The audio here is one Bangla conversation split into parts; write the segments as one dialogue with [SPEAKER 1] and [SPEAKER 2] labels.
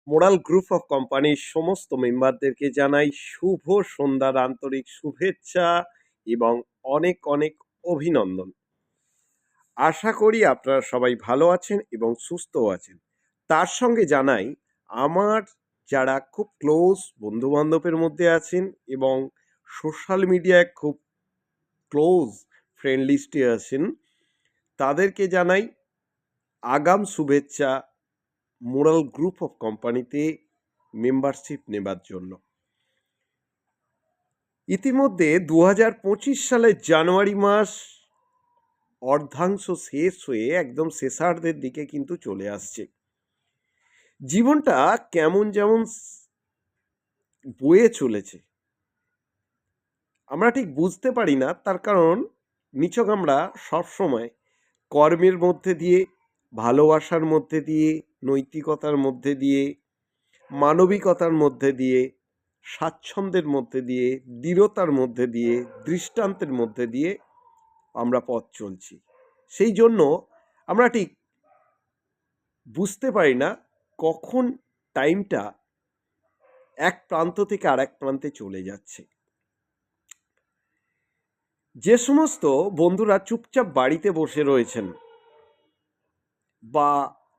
[SPEAKER 1] মোরাল গ্রুপ অফ কোম্পানির সমস্ত মেম্বারদেরকে জানাই শুভ সন্ধ্যার আন্তরিক শুভেচ্ছা এবং অনেক অনেক অভিনন্দন। আশা করি আপনারা সবাই ভালো আছেন এবং সুস্থ আছেন। তার সঙ্গে জানাই আমার যারা খুব ক্লোজ বন্ধু-বান্ধবের মধ্যে আছেন এবং সোশ্যাল মিডিয়ায় খুব ক্লোজ ফ্রেন্ড লিস্টে আছেন, তাদেরকে জানাই আগাম শুভেচ্ছা মোরাল গ্রুপ অফ কোম্পানিতে মেম্বারশিপ নেবার জন্য। ইতিমধ্যে ২০২৫ সালের জানুয়ারি মাস অর্ধাংশ শেষ হয়ে একদম শেষার্ধের দিকে কিন্তু চলে আসছে। জীবনটা কেমন যেমন বয়ে চলেছে আমরা ঠিক বুঝতে পারি না, তার কারণ নিছক আমরা সবসময় কর্মের মধ্যে দিয়ে, ভালোবাসার মধ্যে দিয়ে, নৈতিকতার মধ্যে দিয়ে, মানবিকতার মধ্যে দিয়ে, স্বাচ্ছন্দ্যের মধ্যে দিয়ে, দৃঢ়তার মধ্যে দিয়ে, দৃষ্টান্তের মধ্যে দিয়ে আমরা পথ চলছি। সেই জন্য আমরা ঠিক বুঝতে পারি না কখন টাইমটা এক প্রান্ত থেকে আরেক প্রান্তে চলে যাচ্ছে। যে সমস্ত বন্ধুরা চুপচাপ বাড়িতে বসে রয়েছেন বা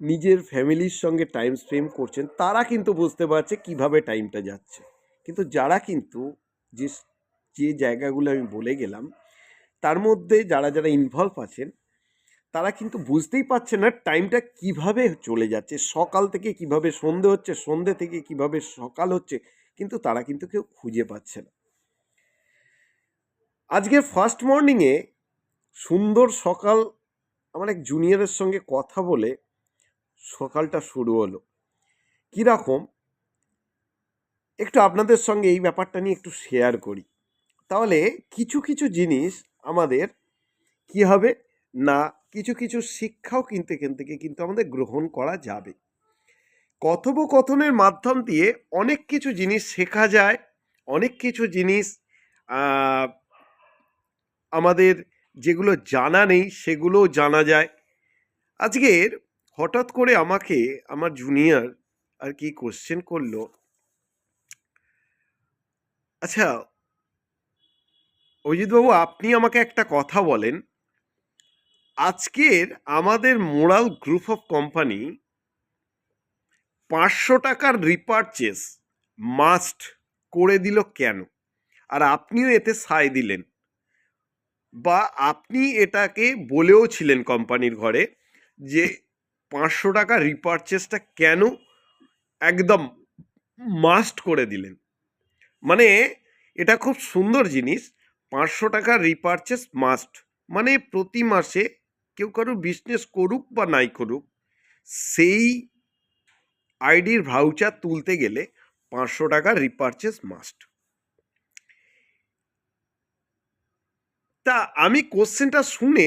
[SPEAKER 1] নিজের ফ্যামিলির সঙ্গে টাইম স্পেন্ড করছেন, তারা কিন্তু বুঝতে পারছে কিভাবে টাইমটা যাচ্ছে। কিন্তু যারা কিন্তু যে যে জায়গাগুলো আমি বলে গেলাম, তার মধ্যে যারা যারা ইনভলভ আছেন, তারা কিন্তু বুঝতেই পারছে না টাইমটা কিভাবে চলে যাচ্ছে, সকাল থেকে কিভাবে সন্ধে হচ্ছে, সন্ধে থেকে কিভাবে সকাল হচ্ছে, কিন্তু তারা কিন্তু কেউ খুঁজে পাচ্ছে না। আজকে ফার্স্ট মর্নিংয়ে সুন্দর সকাল, আমার এক জুনিয়রের সঙ্গে কথা বলে সকালটা শুরু হলো। কীরকম একটু আপনাদের সঙ্গে এই ব্যাপারটা নিয়ে একটু শেয়ার করি, তাহলে কিছু কিছু জিনিস আমাদের কি হবে না, কিছু কিছু শিক্ষাও কিন্তু আমাদের গ্রহণ করা যাবে। কথোপকথনের মাধ্যম দিয়ে অনেক কিছু জিনিস শেখা যায়, অনেক কিছু জিনিস আমাদের যেগুলো জানা নেই সেগুলোও জানা যায়। আজকের হঠাৎ করে আমাকে আমার জুনিয়র আর কি কোশ্চেন করলো, আচ্ছা অজিতবাবু, আপনি আমাকে একটা কথা বলেন, আজকের আমাদের মোরাল গ্রুপ অফ কোম্পানি 500 টাকার রিপারচেস মাস্ট করে দিল কেন? আর আপনিও এতে সায় দিলেন, বা আপনি এটাকে বলেও ছিলেন কোম্পানির ঘরে যে 500 টাকা রিপারচেসটা কেন একদম মাস্ট করে দিলেন। মানে এটা খুব সুন্দর জিনিস, 500 টাকা রিপারচেস মাস্ট, মানে প্রতি মাসে কেউ কারো বিজনেস করুক বা নাই করুক, সেই আইডির ভাউচার তুলতে গেলে 500 টাকা রিপারচেস মাস্ট। তা আমি কোশ্চেনটা শুনে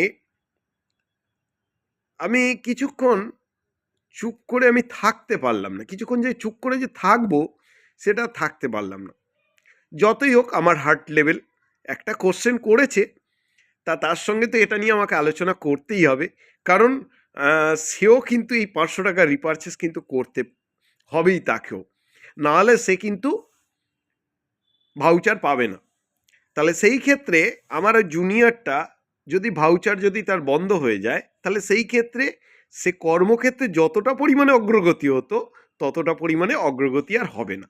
[SPEAKER 1] আমি কিছুক্ষণ চুপ করে আমি থাকতে পারলাম না, কিছুক্ষণ যে চুপ করে যে থাকবো সেটা থাকতে পারলাম না। যতই হোক আমার হার্ট লেভেল একটা কোশ্চেন করেছে, তার সঙ্গে তো এটা নিয়ে আমাকে আলোচনা করতেই হবে, কারণ সেও কিন্তু এই 500 টাকা রিপারচেস কিন্তু করতে হবেই তাকেও, নাহলে সে কিন্তু ভাউচার পাবে না। তাহলে সেই ক্ষেত্রে আমার ওই জুনিয়রটা যদি ভাউচার যদি তার বন্ধ হয়ে যায়, তাহলে সেই ক্ষেত্রে সে কর্মক্ষেত্রে যতটা পরিমাণে অগ্রগতি হতো ততটা পরিমাণে অগ্রগতি আর হবে না।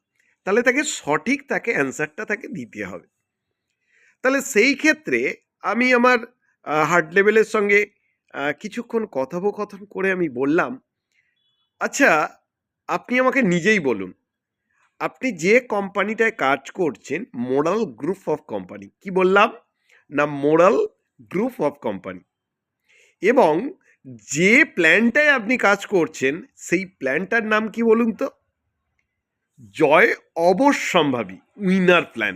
[SPEAKER 1] তাহলে তাকে সঠিক তাকে অ্যান্সারটা তাকে দিতে হবে। তাহলে সেই ক্ষেত্রে আমি আমার হার্ট লেভেলের সঙ্গে কিছুক্ষণ কথোপকথন করে আমি বললাম, আচ্ছা আপনি আমাকে নিজেই বলুন, আপনি যে কোম্পানিটায় কাজ করছেন মোরাল গ্রুপ অফ কোম্পানি, কি বললাম না, মোরাল গ্রুপ অফ কোম্পানি, এবং যে প্ল্যানটায় আপনি কাজ করছেন সেই প্ল্যানটার নাম কি বলুন তো? জয় অবশ্যম্ভাবী, উইনার প্ল্যান।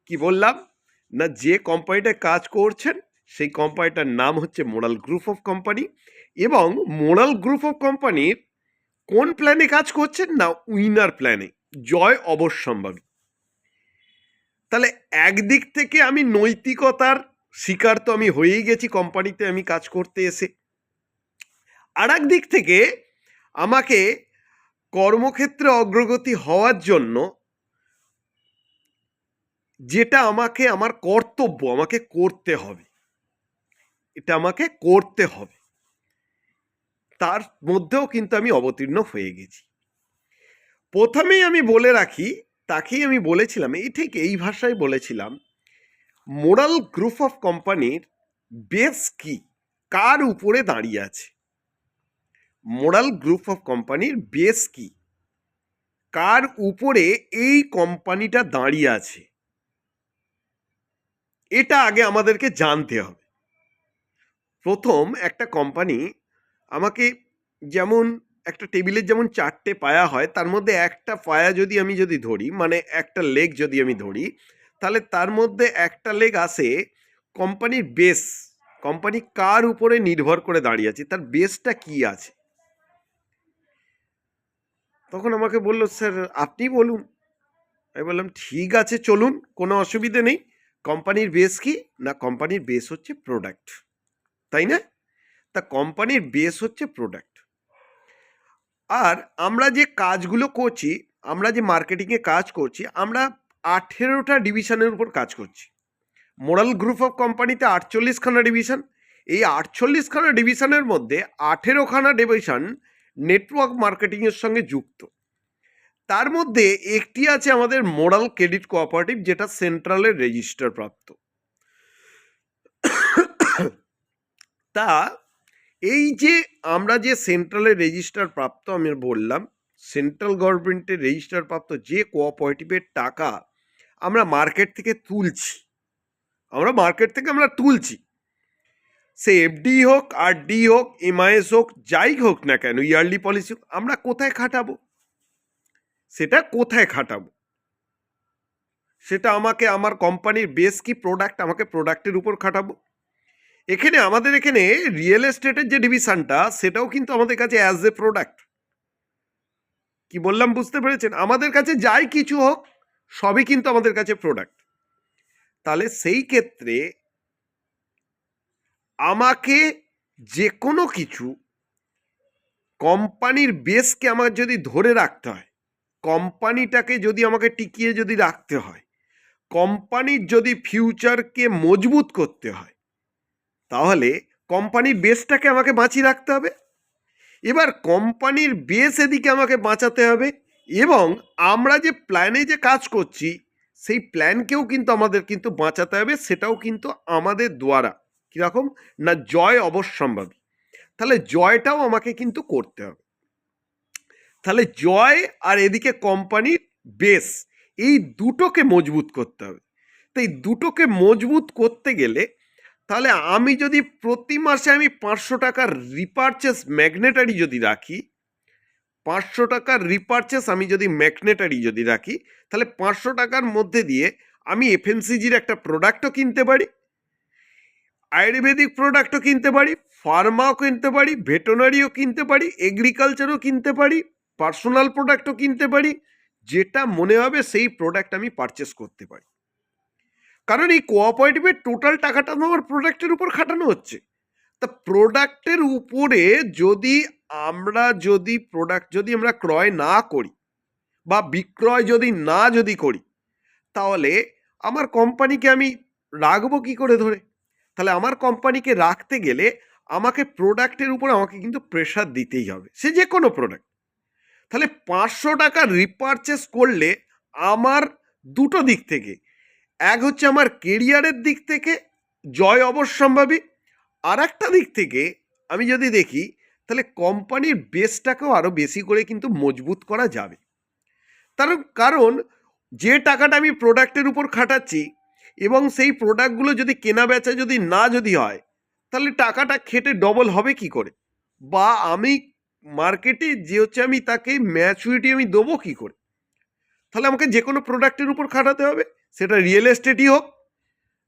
[SPEAKER 1] কি বললাম না, যে কোম্পানিটায় কাজ করছেন সেই কোম্পানিটার নাম হচ্ছে মোরাল গ্রুপ অফ কোম্পানি, এবং মোরাল গ্রুপ অফ কোম্পানির কোন প্ল্যানে কাজ করছেন না, উইনার প্ল্যানে, জয় অবশ্যম্ভাবী। তাহলে একদিক থেকে আমি নৈতিকতার শিকার তো আমি হয়েই গেছি কোম্পানিতে আমি কাজ করতে এসে, আর এক দিক থেকে আমাকে কর্মক্ষেত্রে অগ্রগতি হওয়ার জন্য যেটা আমাকে আমার কর্তব্য আমাকে করতে হবে, এটা আমাকে করতে হবে, তার মধ্যেও কিন্তু আমি অবতীর্ণ হয়ে গেছি। প্রথমেই আমি বলে রাখি, তাকেই আমি বলেছিলাম, ঠিক এই ভাষায় বলেছিলাম, মোরাল গ্রুপ অফ কোম্পানির বেস কি, কার উপরে দাঁড়িয়ে আছে? মোরাল গ্রুপ অফ কোম্পানির বেস কি, কার উপরে এই কোম্পানিটা দাঁড়িয়ে আছে, এটা আগে আমাদেরকে জানতে হবে। প্রথম একটা কোম্পানি আমাকে, যেমন একটা টেবিলের যেমন 4টে পায়া হয়, তার মধ্যে একটা পায়া যদি আমি ধরি, মানে একটা লেগ যদি আমি ধরি, তাহলে তার মধ্যে একটা লেগ আসে কোম্পানির বেস, কোম্পানি কার উপরে নির্ভর করে দাঁড়িয়ে আছে, তার বেসটা কি আছে। তখন আমাকে বললো, স্যার আপনি বলুন। আমি বললাম ঠিক আছে, চলুন, কোনো অসুবিধে নেই। কোম্পানির বেস কি না, কোম্পানির বেস হচ্ছে প্রোডাক্ট, তাই না? তা কোম্পানির বেস হচ্ছে প্রোডাক্ট। আর আমরা যে কাজগুলো করছি, আমরা যে মার্কেটিংয়ে কাজ করছি, আমরা 18টা ডিভিশনের উপর কাজ করছি। মোরাল গ্রুপ অফ কোম্পানিতে 48খানা ডিভিশন। এই 48খানা ডিভিশনের মধ্যে 18খানা ডিভিশন নেটওয়ার্ক মার্কেটিংয়ের সঙ্গে যুক্ত। তার মধ্যে একটি আছে আমাদের মোরাল ক্রেডিট কোঅপারেটিভ, যেটা সেন্ট্রালের রেজিস্টার প্রাপ্ত। তা এই যে আমরা যে সেন্ট্রালের রেজিস্টার প্রাপ্ত, আমি বললাম সেন্ট্রাল গভর্নমেন্টের রেজিস্টার প্রাপ্ত যে কোঅপারেটিভের টাকা আমরা মার্কেট থেকে তুলছি, আমরা তুলছি, সে এফডি হোক, আরডি হোক, এমআইএস হোক, যাই হোক না কেন, ইয়ারলি পলিসি হোক, আমরা কোথায় খাটাবো? সেটা কোথায় খাটাবো? সেটা আমাকে, আমার কোম্পানির বেস কি প্রোডাক্ট, আমাকে প্রোডাক্টের উপর খাটাবো। এখানে আমাদের এখানে রিয়েল এস্টেটের যে ডিভিশনটা, সেটাও কিন্তু আমাদের কাছে অ্যাজ এ প্রোডাক্ট। কি বললাম বুঝতে পেরেছেন? আমাদের কাছে যাই কিছু হোক, সবই কিন্তু আমাদের কাছে প্রোডাক্ট। তাহলে সেই ক্ষেত্রে আমাকে যে কোনো কিছু, কোম্পানির বেসকে আমার যদি ধরে রাখতে হয়, কোম্পানিটাকে যদি আমাকে টিকিয়ে যদি রাখতে হয়, কোম্পানির যদি ফিউচারকে মজবুত করতে হয়, তাহলে কোম্পানির বেসটাকে আমাকে বাঁচিয়ে রাখতে হবে। এবার কোম্পানির বেস এদিকে আমাকে বাঁচাতে হবে, এবং আমরা যে প্ল্যানে যে কাজ করছি, সেই প্ল্যানকেও কিন্তু আমাদের কিন্তু বাঁচাতে হবে, সেটাও কিন্তু আমাদের দ্বারা। কীরকম না, জয় অবশ্যম্ভাবী। তাহলে জয়টাও আমাকে কিন্তু করতে হবে। তাহলে জয় আর এদিকে কোম্পানির বেস, এই দুটোকে মজবুত করতে হবে। তো এই দুটোকে মজবুত করতে গেলে, তাহলে আমি যদি প্রতি মাসে আমি 500 টাকার রিপারচেস ম্যাগনেটারি যদি রাখি, 500 টাকার রিপারচেস আমি যদি ম্যাগনেটারি যদি রাখি, তাহলে 500 টাকার মধ্যে দিয়ে আমি এফএমসিজির একটা প্রোডাক্টও কিনতে পারি, আয়ুর্বেদিক প্রোডাক্টও কিনতে পারি, ফার্মাও কিনতে পারি, ভেটেরিনারিও কিনতে পারি, এগ্রিকালচারও কিনতে পারি, পার্সোনাল প্রোডাক্টও কিনতে পারি। যেটা মনে হবে সেই প্রোডাক্ট আমি পারচেস করতে পারি। কারণ এই কোঅপারেটিভের টোটাল টাকাটা তো আমার প্রোডাক্টের উপর খাটানো হচ্ছে। তা প্রোডাক্টের উপরে যদি প্রোডাক্ট যদি আমরা ক্রয় না করি বা বিক্রয় যদি করি, তাহলে আমার কোম্পানিকে আমি রাখবো কি করে ধরে? তাহলে আমার কোম্পানিকে রাখতে গেলে আমাকে প্রোডাক্টের উপর আমাকে কিন্তু প্রেশার দিতেই হবে, সে যে কোনো প্রোডাক্ট। তাহলে 500 টাকা রিপারচেস করলে আমার দুটো দিক থেকে, এক হচ্ছে আমার কেরিয়ারের দিক থেকে জয় অবশ্যম্ভাবী, আর একটা দিক থেকে আমি যদি দেখি, তাহলে কোম্পানির বেসটাকেও আরও বেশি করে কিন্তু মজবুত করা যাবে। কারণ যে টাকাটা আমি প্রোডাক্টের উপর খাটাচ্ছি, এবং সেই প্রোডাক্টগুলো যদি কেনা বেচা যদি হয়, তাহলে টাকাটা খেটে ডবল হবে কি করে? বা আমি মার্কেটে যে হচ্ছে আমি তাকে ম্যাচুরিটি আমি দেবো কি করে? তাহলে আমাকে যে কোনো প্রোডাক্টের উপর খাটাতে হবে, সেটা রিয়েল এস্টেটই হোক,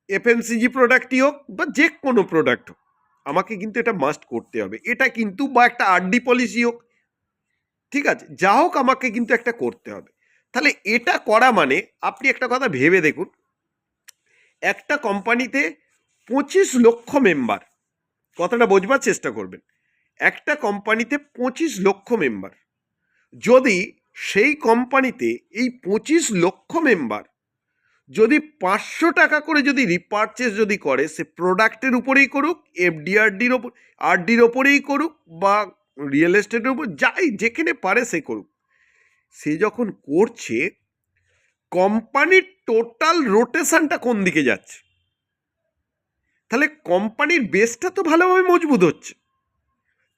[SPEAKER 1] এফএমসিজি প্রোডাক্টই হোক, বা যে কোনো প্রোডাক্ট হোক, আমাকে কিন্তু এটা মাস্ট করতে হবে। এটা কিন্তু, বা একটা আরডি পলিসি হোক, ঠিক আছে, যা হোক আমাকে কিন্তু একটা করতে হবে। তাহলে এটা করা মানে, আপনি একটা কথা ভেবে দেখুন, একটা কোম্পানিতে 25 লক্ষ মেম্বার, কথাটা বোঝবার চেষ্টা করবেন, একটা কোম্পানিতে 25 লক্ষ মেম্বার, যদি সেই কোম্পানিতে এই 25 লক্ষ মেম্বার যদি 500 টাকা করে যদি রিপারচেস যদি করে, সে প্রোডাক্টের উপরেই করুক, এফডিআরডির ওপর, আরডির ওপরেই করুক, বা রিয়েল এস্টেটের উপর, যাই যেখানে পারে সে করুক, সে যখন করছে, কোম্পানির টোটাল রোটেশনটা কোন দিকে যাচ্ছে? তাহলে কোম্পানির বেসটা তো ভালোভাবে মজবুত হচ্ছে।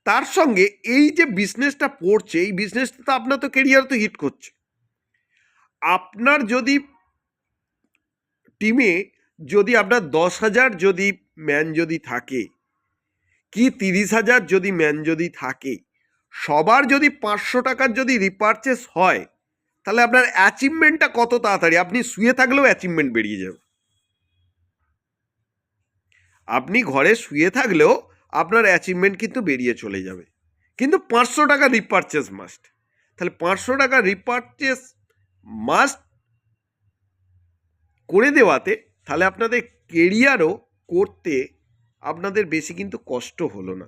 [SPEAKER 1] তার সঙ্গে এই যে বিজনেসটা পড়ছে, এই বিজনেসটা তো আপনার তো কেরিয়ার তো হিট করছে। আপনার যদি টিমে যদি আপনার 10,000 যদি ম্যান যদি থাকে, কি 30,000 যদি ম্যান যদি থাকে, সবার যদি 500 টাকার যদি রিপারচেস হয়, তাহলে আপনার অ্যাচিভমেন্টটা কত তাড়াতাড়ি, আপনি শুয়ে থাকলেও অ্যাচিভমেন্ট বেরিয়ে যাবে। আপনি ঘরে শুয়ে থাকলেও আপনার অ্যাচিভমেন্ট কিন্তু বেরিয়ে চলে যাবে। কিন্তু 500 টাকা রিপারচেস মাস্ট। তাহলে 500 টাকা রিপারচেস মাস্ট করে দেওয়াতে তাহলে আপনাদের কেরিয়ারও করতে আপনাদের বেশি কিন্তু কষ্ট হলো না।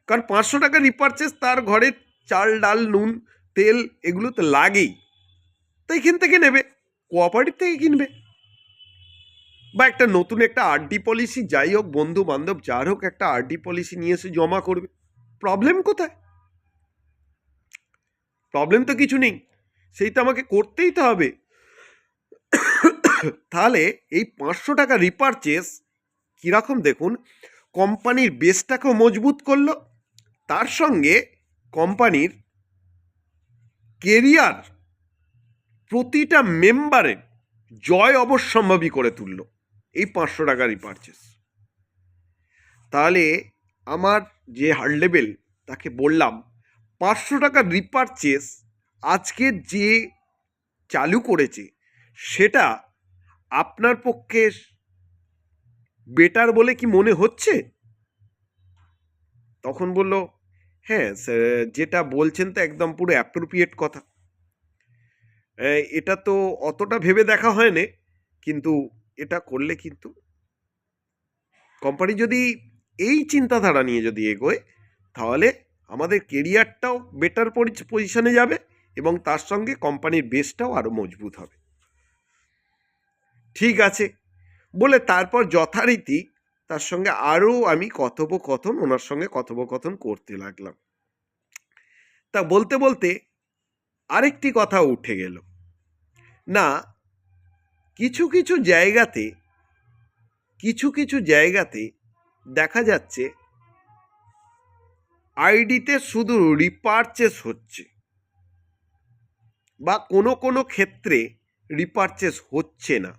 [SPEAKER 1] কারণ 500 টাকা রিপারচেস, তার ঘরে চাল ডাল নুন তেল এগুলো তো লাগেই, তো এখান থেকে নেবে, কোঅপারেটিভ থেকে কিনবে, বা একটা নতুন একটা আরডি পলিসি, যাই হোক বন্ধু বান্ধব যার হোক, একটা আরডি পলিসি নিয়ে এসে জমা করবে। প্রবলেম কোথায়? প্রবলেম তো কিছু নেই, সেই তো আমাকে করতেই তো হবে। তাহলে এই 500 টাকা রিপারচেস কীরকম দেখুন, কোম্পানির বেসটাকেও মজবুত করলো, তার সঙ্গে কোম্পানির কেরিয়ার প্রতিটা মেম্বারের জয় অবশ্যম্ভাবী করে তুললো এই 500 টাকা রিপারচেস। তাহলে আমার যে হার্ড লেভেল তাকে বললাম, 500 টাকা রিপারচেস আজকে যে চালু করেছে সেটা আপনার পক্ষে বেটার বলে কি মনে হচ্ছে? তখন বলল, হ্যাঁ স্যার, যেটা বলছেন তো একদম পুরো অ্যাপ্রোপ্রিয়েট কথা, এটা তো অতটা ভেবে দেখা হয়নি, কিন্তু এটা করলে কিন্তু কোম্পানি যদি এই চিন্তাধারা নিয়ে যদি এগোয়, তাহলে আমাদের কেরিয়ারটাও বেটার পজিশনে যাবে এবং তার সঙ্গে কোম্পানির বেসটাও আরও মজবুত হবে। ঠিক আছে বলে তারপর যথারীতি তার সঙ্গে আরও আমি ওনার সঙ্গে কথোপকথন করতে লাগলাম। তা বলতে বলতে আরেকটি কথা উঠে গেল, না কিছু কিছু জায়গাতে দেখা যাচ্ছে আইডিতে শুধু রিপারচেস হচ্ছে, বা কোনো ক্ষেত্রে রিপারচেস হচ্ছে না,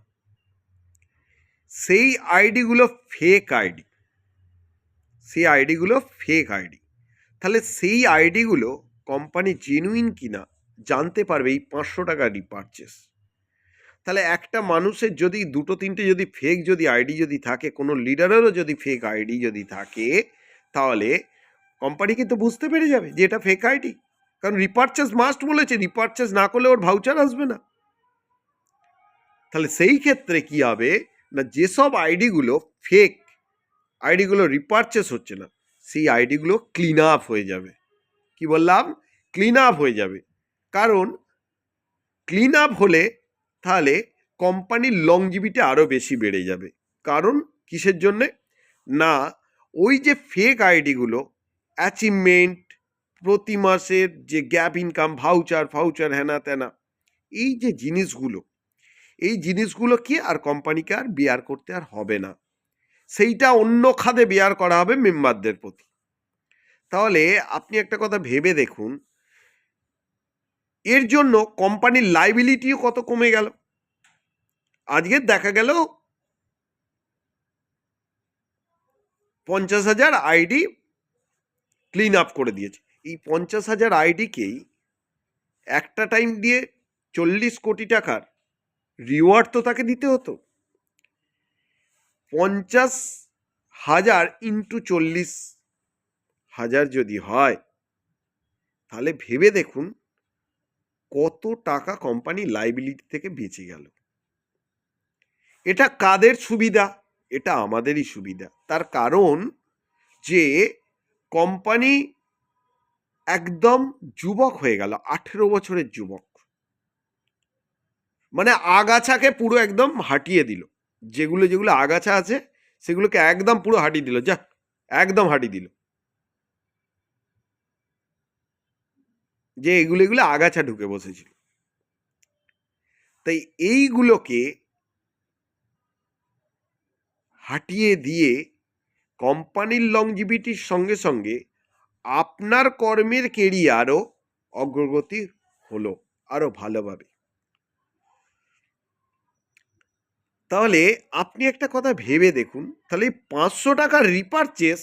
[SPEAKER 1] সেই আইডিগুলো ফেক আইডি, তাহলে সেই আইডিগুলো কোম্পানি জেনুইন কিনা জানতে পারবে এই 500 টাকা রিপারচেস। তাহলে একটা মানুষের যদি 2-3টে যদি ফেক যদি আইডি যদি থাকে, কোনো লিডারেরও যদি ফেক আইডি যদি থাকে, তাহলে কোম্পানি কিন্তু বুঝতে পেরে যাবে যে এটা ফেক আইডি। কারণ রিপারচেস মাস্ট বলেছে, রিপারচেস না করলে ওর ভাউচার আসবে না। তাহলে সেই ক্ষেত্রে কি হবে না, যেসব আইডিগুলো ফেক আইডিগুলো রিপারচেস হচ্ছে না, সেই আইডিগুলো ক্লিন আপ হয়ে যাবে। কি বললাম? ক্লিন আপ হয়ে যাবে। কারণ ক্লিন আপ হলে তাহলে কোম্পানির লংজিভিটি আরও বেশি বেড়ে যাবে। কারণ কিসের জন্যে না, ওই যে ফেক আইডিগুলো অ্যাচিভমেন্ট, প্রতি মাসের যে গ্যাপ ইনকাম, ভাউচার হ্যানা ত্যানা, এই যে জিনিসগুলো কি আর কোম্পানিকে আর বেয়ার করতে আর হবে না, সেইটা অন্য খাতে বেয়ার করা হবে মেম্বারদের প্রতি। তাহলে আপনি একটা কথা ভেবে দেখুন, এর জন্য কোম্পানির লাইবিলিটিও কত কমে গেল। আজকে দেখা গেল 50,000 আইডি ক্লিন আপ করে দিয়েছে। এই 50,000 আইডিকেই একটা টাইম দিয়ে 40 কোটি টাকার রিওয়ার্ড তো তাকে দিতে হতো। 50,000 ইন্টু 40,000 যদি হয়, তাহলে ভেবে দেখুন কত টাকা কোম্পানি লাইবিলিটি থেকে বেঁচে গেল। এটা কাদের সুবিধা? এটা আমাদেরই সুবিধা। তার কারণ যে কোম্পানি একদম যুবক হয়ে গেল, 18 বছরের যুবক, মানে আগাছাকে পুরো একদম হাঁটিয়ে দিল। যেগুলো যেগুলো আগাছা আছে সেগুলোকে একদম পুরো হাঁটিয়ে দিল, যা একদম হাঁটিয়ে দিল, যে এগুলো এগুলো আগাছা ঢুকে বসেছিল। তাই এইগুলোকে হাঁটিয়ে দিয়ে কোম্পানির লংজিভিটির সঙ্গে সঙ্গে আপনার কর্মের কেরিয়ারও অগ্রগতি হলো আরো ভালোভাবে। তাহলে আপনি একটা কথা ভেবে দেখুন, তাহলে 500 টাকার রিপারচেস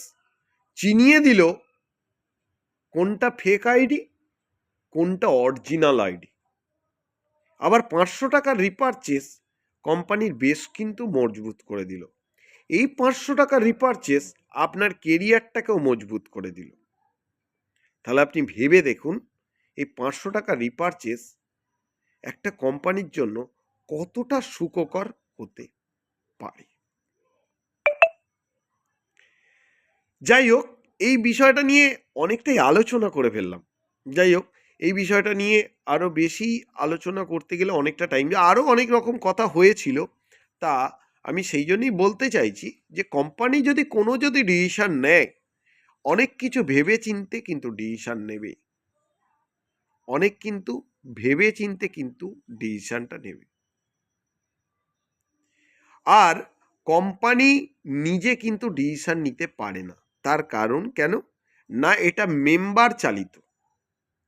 [SPEAKER 1] চিনিয়ে দিল কোনটা ফেক আইডি, কোনটা অরিজিনাল আইডি। আবার 500 টাকার রিপারচেস কোম্পানির বেশ কিন্তু মজবুত করে দিল। এই 500 টাকার রিপারচেস আপনার কেরিয়ারটাকেও মজবুত করে দিল। তাহলে আপনি ভেবে দেখুন এই 500 টাকার রিপারচেস একটা কোম্পানির জন্য কতটা সুখকর হতে পারে। যাই হোক, এই বিষয়টা নিয়ে অনেকটাই আলোচনা করে ফেললাম। যাই হোক, এই বিষয়টা নিয়ে আরো বেশি আলোচনা করতে গেলে অনেকটা টাইম, আরো অনেক রকম কথা হয়েছিল। তা আমি সেই জন্যই বলতে চাইছি যে কোম্পানি যদি কোনো ডিসিশন নেয়, অনেক কিছু ভেবে চিনতে কিন্তু ডিসিশন নেবে, অনেক কিন্তু ভেবে চিনতে কিন্তু ডিসিশনটা নেবে। আর কোম্পানি নিজে কিন্তু ডিসিশন নিতে পারে না। তার কারণ কেন না, এটা মেম্বার চালিত।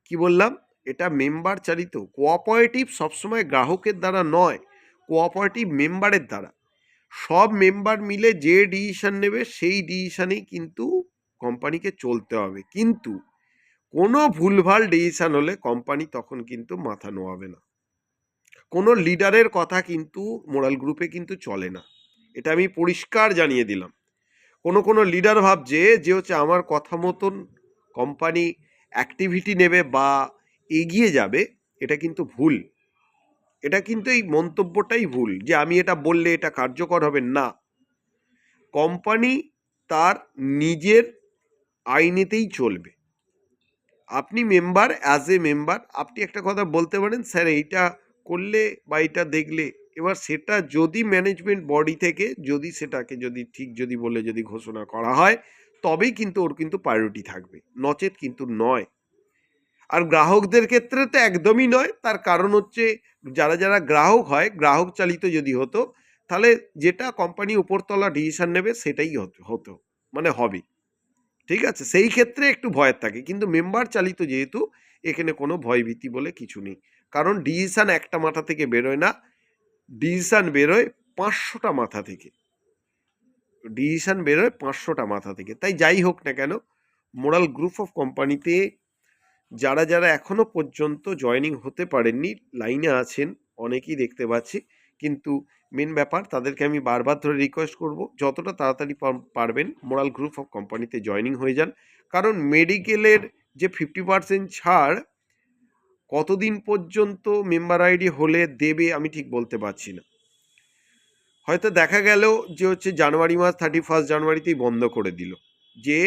[SPEAKER 1] কি বললাম, এটা মেম্বার চালিত। কোঅপারেটিভ সবসময় গ্রাহকের দ্বারা নয়, কোঅপারেটিভ মেম্বারের দ্বারা। সব মেম্বার মিলে যে ডিসিশন নেবে সেই ডিসিশনেই কিন্তু কোম্পানিকে চলতে হবে। কিন্তু কোনো ভুলভাল ডিসিশন হলে কোম্পানি তখন কিন্তু মাথা নোয়াবে না। কোনো লিডারের কথা কিন্তু মোরাল গ্রুপে কিন্তু চলে না, এটা আমি পরিষ্কার জানিয়ে দিলাম। কোনো লিডার ভাবছে যে হচ্ছে আমার কথা মতন কোম্পানি অ্যাক্টিভিটি নেবে বা এগিয়ে যাবে, এটা কিন্তু ভুল। এটা কিন্তু এই মন্তব্যটাই ভুল যে আমি এটা বললে এটা কার্যকর হবে না। কোম্পানি তার নিজের আইনেতেই চলবে। আপনি মেম্বার, অ্যাজ এ মেম্বার আপনি একটা কথা বলতে পারেন, স্যার এইটা করলে বা এটা দেখলে, এবার সেটা যদি ম্যানেজমেন্ট বডি থেকে যদি সেটাকে যদি ঠিক যদি বলে যদি ঘোষণা করা হয়, তবেই কিন্তু ওর কিন্তু প্রায়োরিটি থাকবে, নচেত কিন্তু নয়। আর গ্রাহকদের ক্ষেত্রে তো একদমই নয়। তার কারণ হচ্ছে যারা যারা গ্রাহক হয়, গ্রাহক চালিত যদি হতো তাহলে যেটা কোম্পানি উপরতলা ডিসিশন নেবে সেটাই হতো, মানে হবে। ঠিক আছে, সেই ক্ষেত্রে একটু ভয়ের থাকে, কিন্তু মেম্বার চালিত যেহেতু এখানে কোনো ভয়ভীতি বলে কিছু নেই। কারণ ডিসিশন একটা মাথা থেকে বেরোয় না, ডিসিশন বেরোয় 500টা মাথা থেকে, ডিসিশন বেরোয় 500টা মাথা থেকে। তাই যাই হোক না কেন, মোরাল গ্রুপ অফ কোম্পানিতে যারা যারা এখনো পর্যন্ত জয়েনিং হতে পারেননি, লাইনে আছেন অনেকেই দেখতে পাচ্ছি, কিন্তু মেন ব্যাপার তাদেরকে আমি বারবার ধরে রিকোয়েস্ট করব যতটা তাড়াতাড়ি পারবেন মোরাল গ্রুপ অফ কোম্পানিতে জয়েনিং হয়ে যান। কারণ মেডিকেলের যে 50% ছাড় কতদিন পর্যন্ত মেম্বার আইডি হলে দেবে আমি ঠিক বলতে পারছি না। হয়তো দেখা গেল যে হচ্ছে জানুয়ারি মাস 31 জানুয়ারিতেই বন্ধ করে দিল, যে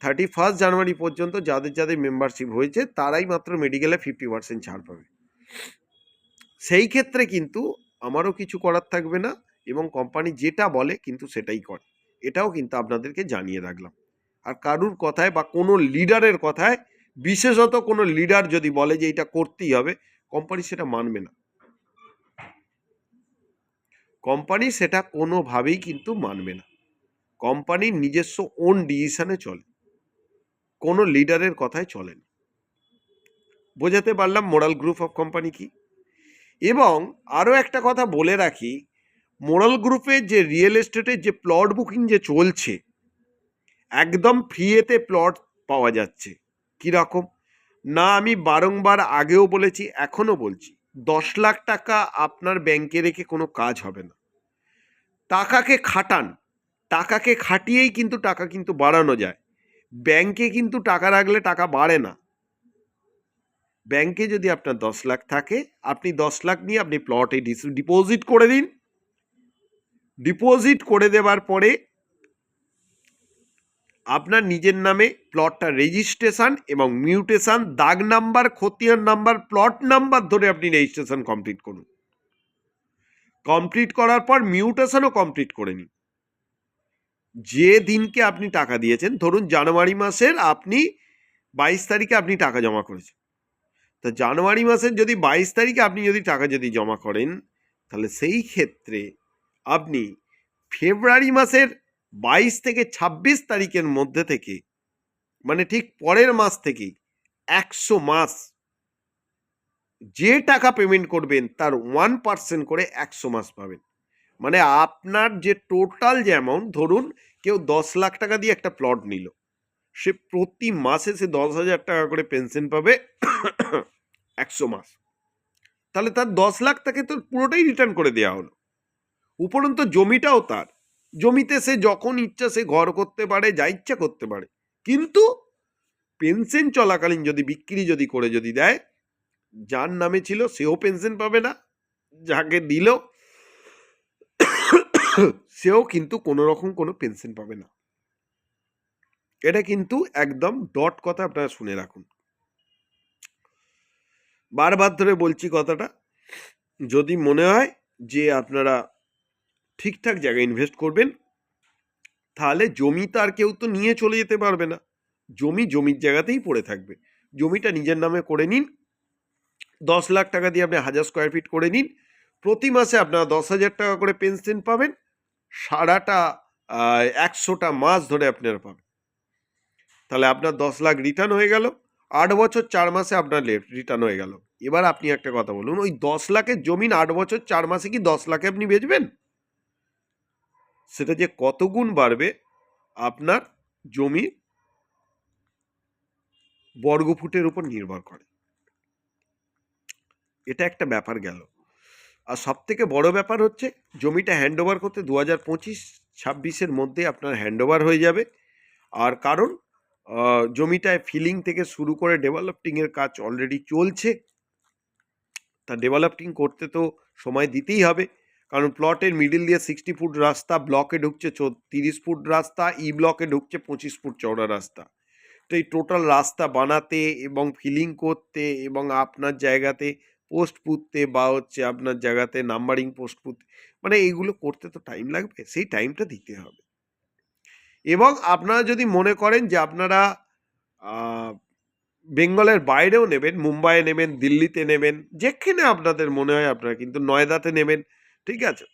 [SPEAKER 1] 31 জানুয়ারি পর্যন্ত যাদের যাদের মেম্বারশিপ হয়েছে তারাই মাত্র মেডিকেলে 50% ছাড় পাবে। সেই ক্ষেত্রে কিন্তু আমারও কিছু করার থাকবে না, এবং কোম্পানি যেটা বলে কিন্তু সেটাই করে, এটাও কিন্তু আপনাদেরকে জানিয়ে রাখলাম। আর কারুর কথায় বা কোনো লিডারের কথায়, বিশেষত কোনো লিডার যদি বলে যে এটা করতেই হবে, কোম্পানি সেটা মানবে না, কোম্পানি সেটা কোনোভাবেই কিন্তু মানবে না। কোম্পানির নিজস্ব ওন ডিসিশনে চলে, কোনো লিডারের কথায় চলে না। বোঝাতে পারলাম মোরাল গ্রুপ অফ কোম্পানি কি। এবং আরও একটা কথা বলে রাখি, মোরাল গ্রুপের যে রিয়েল এস্টেটের যে প্লট বুকিং যে চলছে, একদম ফ্রিতে প্লট পাওয়া যাচ্ছে। কীরকম না, আমি বারংবার আগেও বলেছি এখনও বলছি, 10 লাখ টাকা আপনার ব্যাংকে রেখে কোনো কাজ হবে না। টাকাকে খাটান, টাকাকে খাটিয়েই কিন্তু টাকা কিন্তু বাড়ানো যায়। ব্যাংকে কিন্তু টাকা রাখলে টাকা বাড়ে না। ব্যাংকে যদি আপনার 10 লাখ থাকে, আপনি 10 লাখ নিয়ে আপনি প্লটে ডিপোজিট করে দিন। ডিপোজিট করে দেওয়ার পরে আপনার নিজের নামে প্লটটা রেজিস্ট্রেশন এবং মিউটেশন, দাগ নাম্বার, খতিয়ান নাম্বার, প্লট নাম্বার ধরে আপনি রেজিস্ট্রেশন কমপ্লিট করুন। কমপ্লিট করার পর মিউটেশনও কমপ্লিট করে নিন। যে দিনকে আপনি টাকা দিয়েছেন, ধরুন জানুয়ারি মাসের আপনি 22 তারিখে আপনি টাকা জমা করেছেন, তো জানুয়ারি মাসের যদি 22 তারিখে আপনি যদি টাকা যদি জমা করেন, তাহলে সেই ক্ষেত্রে আপনি ফেব্রুয়ারি মাসের 22 থেকে 26 তারিখের মধ্যে থেকে, মানে ঠিক পরের মাস থেকেই 100 মাস যে টাকা পেমেন্ট করবেন তার 1% করে 100 মাস পাবেন। মানে আপনার যে টোটাল যে অ্যামাউন্ট, ধরুন কেউ 10 লাখ টাকা দিয়ে একটা প্লট নিল, সে প্রতি মাসে সে 10,000 টাকা করে পেনশন পাবে 100 মাস। তাহলে তার 10 লাখ তাকে তো পুরোটাই রিটার্ন করে দেওয়া হলো। উপরন্তু জমিটাও তার, জমিতে সে যখন ইচ্ছা সে ঘর করতে পারে, যা ইচ্ছা করতে পারে। কিন্তু পেনশন চলাকালীন যদি বিক্রি যদি করে যদি দেয়, যার নামে ছিল সেও পেনশন পাবে না, যাকে দিল সেও কিন্তু কোনো রকম কোনো পেনশন পাবে না। এটা কিন্তু একদম ডট কথা, আপনারা শুনে রাখুন। বারবার ধরে বলছি কথাটা, যদি মনে হয় যে আপনারা ঠিকঠাক জায়গায় ইনভেস্ট করবেন, তাহলে জমি তার কেউ তো নিয়ে চলে যেতে পারবে না, জমি জমির জায়গাতেই পড়ে থাকবে। জমিটা নিজের নামে করে নিন, 10 লাখ টাকা দিয়ে আপনি 1000 স্কোয়ার ফিট করে নিন, প্রতি মাসে আপনারা 10,000 টাকা করে পেনশন পাবেন, সারাটা 100টা মাস ধরে আপনারা পাবেন। তাহলে আপনার 10 লাখ রিটার্ন হয়ে গেল, 8 বছর 4 মাসে আপনার রিটার্ন হয়ে গেল। এবার আপনি একটা কথা বলুন, ওই 10 লাখের জমিন 8 বছর 4 মাসে কি 10 লাখে আপনি বেচবেন? সেটা যে কত গুণ বাড়বে আপনার জমি বর্গফুটের উপর নির্ভর করে। এটা একটা ব্যাপার গেল। আর সব থেকে বড় ব্যাপার হচ্ছে, জমিটা হ্যান্ড ওভার করতে 2025-26-এর মধ্যে আপনার হ্যান্ড ওভার হয়ে যাবে। আর কারণ জমিটায় ফিলিং থেকে শুরু করে ডেভেলপিংয়ের কাজ অলরেডি চলছে। তা ডেভেলপিং করতে তো সময় দিতেই হবে, কারণ প্লটের মিডিল দিয়ে 60 ফুট রাস্তা, ব্লকে ঢুকছে 30 ফুট রাস্তা, ই ব্লকে ঢুকছে 25 ফুট চওড়া রাস্তা। তো এই টোটাল রাস্তা বানাতে এবং ফিলিং করতে এবং আপনার জায়গাতে পোস্ট পুঁততে বা হচ্ছে আপনার জায়গাতে নাম্বারিং পোস্ট পুঁততে, মানে এইগুলো করতে তো টাইম লাগবে, সেই টাইমটা দিতে হবে। এবং আপনারা যদি মনে করেন যে আপনারা বেঙ্গলের বাইরেও নেবেন, মুম্বাইয়ে নেবেন, দিল্লিতে নেবেন, যেখানে আপনাদের মনে হয়, আপনারা কিন্তু নয়দাতে নেবেন, ঠিক আছে,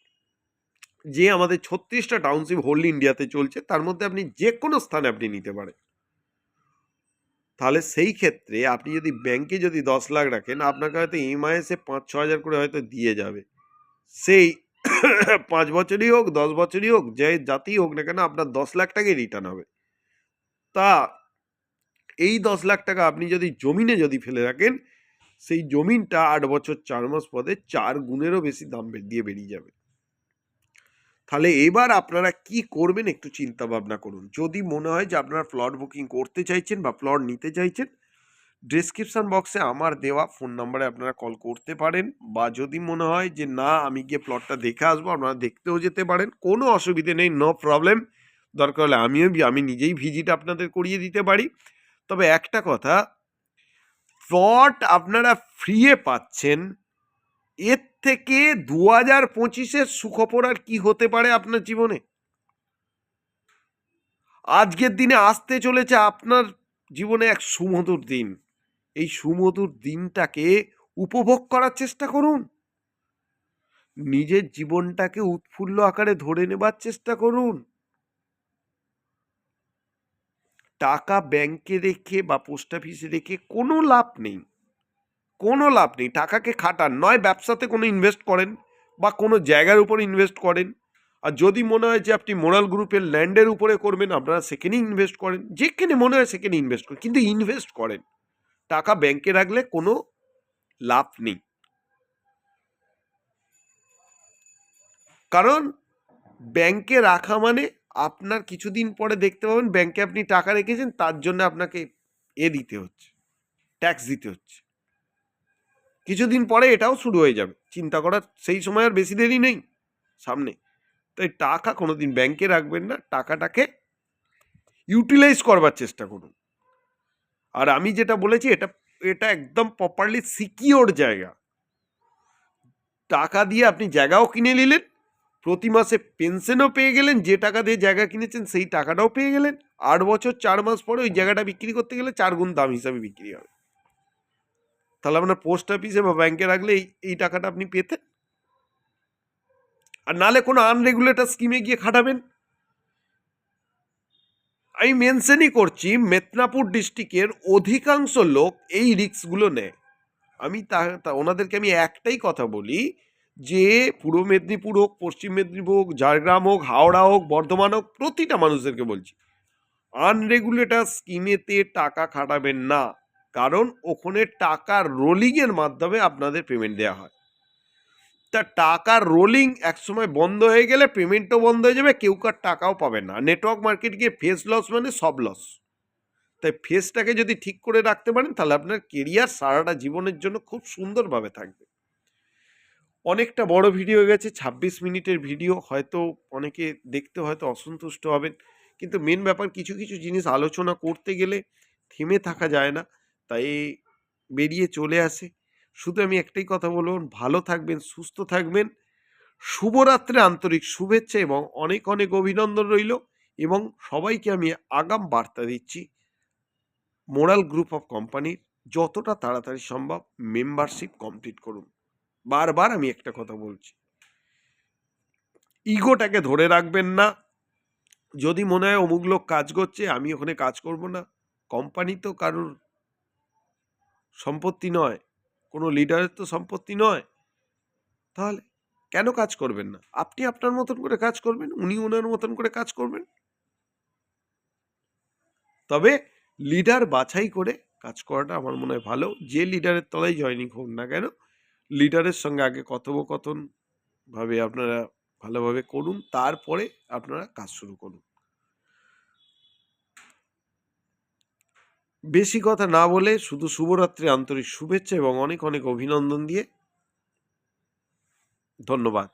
[SPEAKER 1] যে আমাদের 36টা টাউনশিপ হোল ইন্ডিয়াতে চলছে, তার মধ্যে আপনি যে কোনো স্থানে আপনি নিতে পারেন। তাহলে সেই ক্ষেত্রে আপনি যদি ব্যাংকে যদি 10 লাখ রাখেন, আপনাকে হয়তো EMI-এ 5-6 হাজার করে হয়তো দিয়ে যাবে। সেই 5 বছরই হোক, 10 বছরই হোক, যে যাতেই হোক না কেন, আপনার 10 লাখ টাকাই রিটার্ন হবে। তা এই 10 লাখ টাকা আপনি যদি জমিনে যদি ফেলে রাখেন, সেই জমিনটা 8 বছর 4 মাস পরে 4 গুণেরও বেশি দাম দিয়ে বেরিয়ে যাবে। তাহলে এবার আপনারা কি করবেন একটু চিন্তা ভাবনা করুন। যদি মনে হয় যে আপনারা প্লট বুকিং করতে চাইছেন বা প্লট নিতে চাইছেন, ডেসক্রিপশন বক্সে আমার দেওয়া ফোন নাম্বারে আপনারা কল করতে পারেন, বা যদি মনে হয় যে না আমি গিয়ে প্লটটা দেখে আসবো, আপনারা দেখতেও যেতে পারেন, কোনো অসুবিধে নেই, নো প্রবলেম। দরকার হলে আমি নিজেই ভিজিট আপনাদের করিয়ে দিতে পারি। তবে একটা কথা, প্লট আপনারা ফ্রিয়ে পাচ্ছেন, এর থেকে 2025-এর সুখবর আর কি হতে পারে আপনার জীবনে? আজকের দিনে আসতে চলেছে আপনার জীবনে এক সুমধুর দিন। এই সুমধুর দিনটাকে উপভোগ করার চেষ্টা করুন, নিজের জীবনটাকে উৎফুল্ল আকারে ধরে নেবার চেষ্টা করুন। টাকা ব্যাংকে রেখে বা পোস্ট অফিসে রেখে কোনো লাভ নেই, কোনো লাভ নেই। টাকাকে খাটান, নয় ব্যবসাতে কোনো ইনভেস্ট করেন বা কোনো জায়গার উপর ইনভেস্ট করেন। আর যদি মনে হয় যে আপনি মোরাল গ্রুপের ল্যান্ডের উপরে করবেন, আপনারা সেখানেই ইনভেস্ট করেন, যেখানে মনে হয় সেখানে ইনভেস্ট করেন, কিন্তু ইনভেস্ট করেন। টাকা ব্যাংকে রাখলে কোনো লাভ নেই, কারণ ব্যাংকে রাখা মানে আপনার কিছুদিন পরে দেখতে পাবেন ব্যাংকে আপনি টাকা রেখেছেন, তার জন্য আপনাকে দিতে হচ্ছে, ট্যাক্স দিতে হচ্ছে। কিছুদিন পরে এটাও শুরু হয়ে যাবে, চিন্তা করার সেই সময় আর বেশি দেরি নেই সামনে। তাই টাকা কোনোদিন ব্যাংকে রাখবেন না, টাকাটাকে ইউটিলাইজ করবার চেষ্টা করুন। আর আমি যেটা বলেছি এটা এটা একদম প্রপারলি সিকিওর জায়গা। টাকা দিয়ে আপনি জায়গাও কিনে নিলেন, প্রতি মাসে পেনশনও পেয়ে গেলেন, যে টাকা দিয়ে জায়গা কিনেছেন সেই টাকাটাও পেয়ে গেলেন। 8 বছর 4 মাস পরে ওই জায়গাটা বিক্রি করতে গেলে 4 গুণ দাম হিসাবে বিক্রি হবে। তাহলে আপনার পোস্ট অফিসে বা ব্যাংকে রাখলে এই টাকাটা আপনি পেতেন। আর নালে কোনো আনরেগুলেটেড স্কিমে গিয়ে খাটাবেন। আমি মেনশনই করছি, মেদিনীপুর ডিস্ট্রিক্টের অধিকাংশ লোক এই রিস্কগুলো নেয়। আমি ওনাদেরকে আমি একটাই কথা বলি যে পূর্ব মেদিনীপুর হোক, পশ্চিম মেদিনীপুর হোক, ঝাড়গ্রাম হোক, হাওড়া হোক, বর্ধমান হোক, প্রতিটা মানুষদেরকে বলছি আনরেগুলেটেড স্কিমেতে টাকা খাটাবেন না। কারণ ওখানে টাকা রোলিংয়ের মাধ্যমে আপনাদের পেমেন্ট দেওয়া হয়। তা টাকার রোলিং একসময় বন্ধ হয়ে গেলে পেমেন্টও বন্ধ হয়ে যাবে, কেউ কার টাকাও পাবে না। নেটওয়ার্ক মার্কেট গিয়ে ফেস লস মানে সব লস। তাই ফেসটাকে যদি ঠিক করে রাখতে পারেন তাহলে আপনার কেরিয়ার সারাটা জীবনের জন্য খুব সুন্দরভাবে থাকবে। অনেকটা বড় ভিডিও হয়ে গেছে, 26 মিনিটের ভিডিও, হয়তো অনেকে দেখতে হয়তো অসন্তুষ্ট হবেন, কিন্তু মেন ব্যাপার কিছু কিছু জিনিস আলোচনা করতে গেলে থেমে থাকা যায় না, তাই বেরিয়ে চলে আসে। শুধু আমি একটাই কথা বলবো, ভালো থাকবেন, সুস্থ থাকবেন। শুভরাত্রে আন্তরিক শুভেচ্ছা এবং অনেক অনেক অভিনন্দন রইল। এবং সবাইকে আমি আগাম বার্তা দিচ্ছি, মোরাল গ্রুপ অফ কোম্পানির যতটা তাড়াতাড়ি সম্ভব মেম্বারশিপ কমপ্লিট করুন। বারবার আমি একটা কথা বলছি, ইগোটাকে ধরে রাখবেন না। যদি মনে হয় অমুক লোক কাজ করছে আমি ওখানে কাজ করব না, কোম্পানি তো কারোর সম্পত্তি নয়, কোনো লিডারের তো সম্পত্তি নয়, তাহলে কেন কাজ করবেন না? আপনি আপনার মতন করে কাজ করবেন, উনি ওনার মতন করে কাজ করবেন। তবে লিডার বাছাই করে কাজ করাটা আমার মনে হয় ভালো। যে লিডারের তলায় জয়নিং হোক না কেন, লিডারের সঙ্গে আগে কথোপকথন ভাবে আপনারা ভালোভাবে করুন, তারপরে আপনারা কাজ শুরু করুন। বেশি কথা না বলে শুধু শুভরাত্রি আন্তরিক শুভেচ্ছা এবং অনেক অনেক অভিনন্দন দিয়ে ধন্যবাদ।